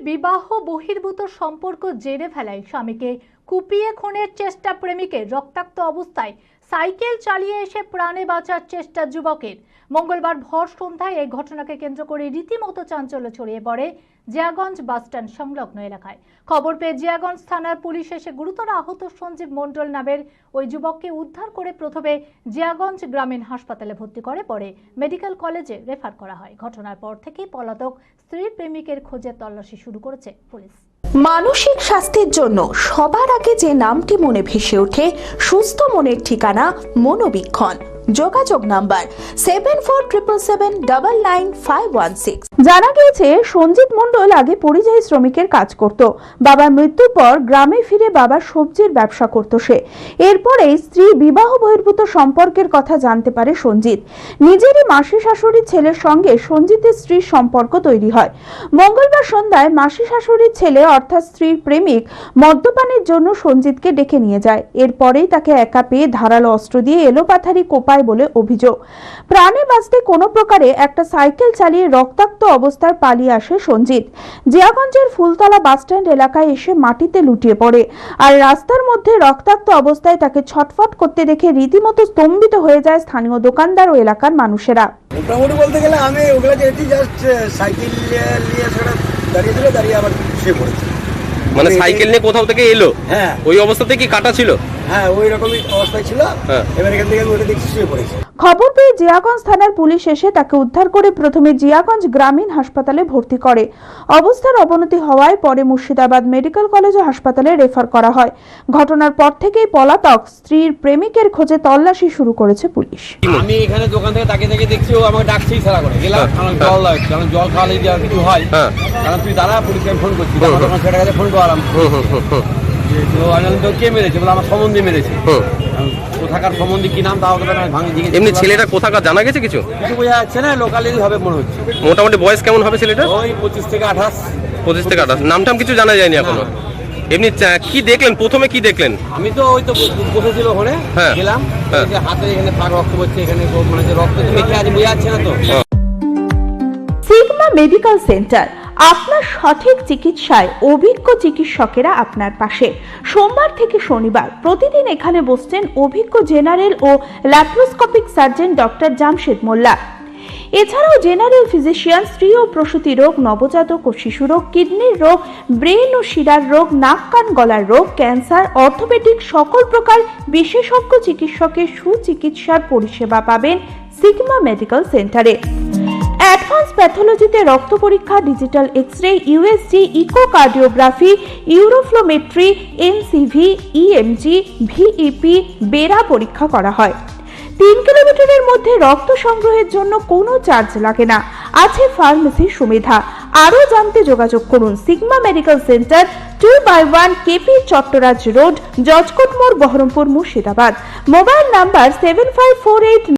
বিবাহ বহির্ভূত সম্পর্ক জেরে ফেলায় স্বামীকে কুপিয়ে খুনের চেষ্টা প্রেমিকের রক্তাক্ত অবস্থায় সাইকেল চালিয়ে এসে প্রাণে বাঁচার চেষ্টা যুবকের। মঙ্গলবার ভর সন্ধ্যায় এই ঘটনাকে কেন্দ্র করে রীতিমতো চাঞ্চল্য ছড়িয়ে পড়ে জিয়াগঞ্জ বাসস্ট্যান্ড সংলগ্ন এলাকায়। খবর পেয়ে জিয়াগঞ্জ থানার পুলিশ এসে গুরুতর আহত সঞ্জীব মণ্ডল নামের ওই যুবককে উদ্ধার করে প্রথমে জিয়াগঞ্জ গ্রামীণ হাসপাতালে ভর্তি করে পরে মেডিকেল কলেজে রেফার করা হয়। ঘটনার পর থেকেই পলাতক স্ত্রীর প্রেমিকের খোঁজে তল্লাশি শুরু করেছে পুলিশ। মানসিক স্বাস্থ্যের জন্য সবার আগে যে নামটি মনে ভেসে ওঠে সুস্থ মনের ঠিকানা মনোবীক্ষণ। যোগাযোগ নাম্বার 7477799516। জানা গিয়েছে সঞ্জিত মণ্ডল আগে পরিযায়ী শ্রমিকের কাজ করত। বাবার মৃত্যুর পর গ্রামে ফিরে বাবার সবজির ব্যবসা করত সে। এরপরে স্ত্রী বিবাহ বহির্ভূত সম্পর্কের কথা জানতে পারে সঞ্জিত। নিজেরই মাসি শাশুড়ির ছেলের সঙ্গে সঞ্জিতের স্ত্রীর সম্পর্ক তৈরি হয়। মঙ্গলবার সন্ধ্যায় মাসি শাশুড়ির ছেলে অর্থাৎ স্ত্রীর প্রেমিক মদ্যপানের জন্য সঞ্জিতকে ডেকে নিয়ে যায়। এরপরেই তাকে একা পেয়ে ধারালো অস্ত্র দিয়ে এলোপাথারি কোপায় বলে অভিযোগ। প্রাণে বাঁচতে কোনো প্রকারে একটা সাইকেল চালিয়ে রক্তাক্ত অবস্থায় পালিয়ে আসে সঞ্জিত। জিয়াগঞ্জের ফুলতলা বাসস্ট্যান্ড এলাকায় এসে মাটিতে লুটিয়ে পড়ে। আর রাস্তার মধ্যে রক্তাক্ত অবস্থায় তাকে ছটফট করতে দেখে রীতিমতো স্তম্ভিত হয়ে যায় স্থানীয় দোকানদার ও এলাকার মানুষেরা। মোটামুটি বলতে গেলে আমি ওগুলোকে এটি জাস্ট সাইকেল নিয়ে সেটা দাঁড়িয়েছিল, দাঁড়িয়ে আবার শুয়ে পড়েছে। মানে সাইকেল নিয়ে কোথাও থেকে এলো? হ্যাঁ। ওই অবস্থাতে কি কাটা ছিল? হ্যাঁ, ওই রকমই অবস্থায় ছিল। এবার এখান থেকে আমি ওটা দেখছি শুয়ে পড়েছে। খবর পেয়ে জিয়াগঞ্জ থানার পুলিশ এসে তাকে উদ্ধার করে প্রথমে জিয়াগঞ্জ গ্রামীণ হাসপাতালে ভর্তি করে। অবস্থার অবনতি হওয়ায় পরে মুর্শিদাবাদ মেডিকেল কলেজ ও হাসপাতালে রেফার করা হয়। ঘটনার পর থেকেই পলাতক স্ত্রীর প্রেমিকের খোঁজে তল্লাশি শুরু করেছে পুলিশ। আমি এখানে দোকান থেকে তাকিয়ে দেখছি ও আমাকে ডাকছেই সারা করে গেলাম, কারণ জল লাগছে, কারণ জল খাওয়ালে যদি আর কিছু হয়, কারণ তুই দাঁড়া, পুলিশকে ফোন করছি, সেটা কাছে ফোন করালাম। কে মেরেছে বলে আমার সম্বন্ধে মেরেছে। কোথাকার সম্বন্ধে কি নাম তাও ভাঙে দিকে। এমনি ছেলেটা কোথাকার জানা গেছে কিছু? কিছু বোঝা যাচ্ছে না, লোকালি হবে মনে হচ্ছে। মোটামুটি বয়স কেমন হবে ছেলেটা? ওই 25 থেকে 28। 25 থেকে 28। নামটাম কিছু জানা যায়নি এখনো। এমনি কি দেখলেন, প্রথমে কি দেখলেন? আমি তো ওই তো বসেছিল ওখানে, গেলাম, হাতে এখানে ফাঁক রক্ত পড়ছে, এখানে মানে যে রক্ত মেখে আছে বোঝা যাচ্ছে না তো। সিগমা মেডিকেল সেন্টার, আপনার সঠিক চিকিৎসায় অভিজ্ঞ চিকিৎসকেরা আপনার পাশে। সোমবার থেকে শনিবার প্রতিদিন এখানে বসছেন অভিজ্ঞ জেনারেল ও ল্যাপ্রোস্কোপিক সার্জন ডক্টর জামশেদ মোল্লা। এছাড়াও জেনারেল ফিজিশিয়ান, স্ত্রী ও প্রসূতি রোগ, নবজাতক ও শিশু রোগ, কিডনির রোগ, ব্রেন ও শিরার রোগ, নাক কান গলার রোগ, ক্যান্সার, অর্থোপেডিক সকল প্রকার বিশেষজ্ঞ চিকিৎসকের সুচিকিৎসার পরিষেবা পাবেন সিগমা মেডিকেল সেন্টারে। অ্যাডভান্স প্যাথোলজিতে রক্ত পরীক্ষা, digital x ray, USG, echocardiography, uroflowmetry, NCV, EMG, VEP, BERA পরীক্ষা করা হয়। 3 কিলোমিটারের মধ্যে রক্ত সংগ্রহের জন্য কোনো চার্জ লাগে না। আছে ফার্মেসির সুবিধা। আরও জানতে যোগাযোগ করুন sigma medical centre, 2/1 KP Chattaraj road, Judges Court মোড়, বহরমপুর, মুর্শিদাবাদ। Mobile number 7548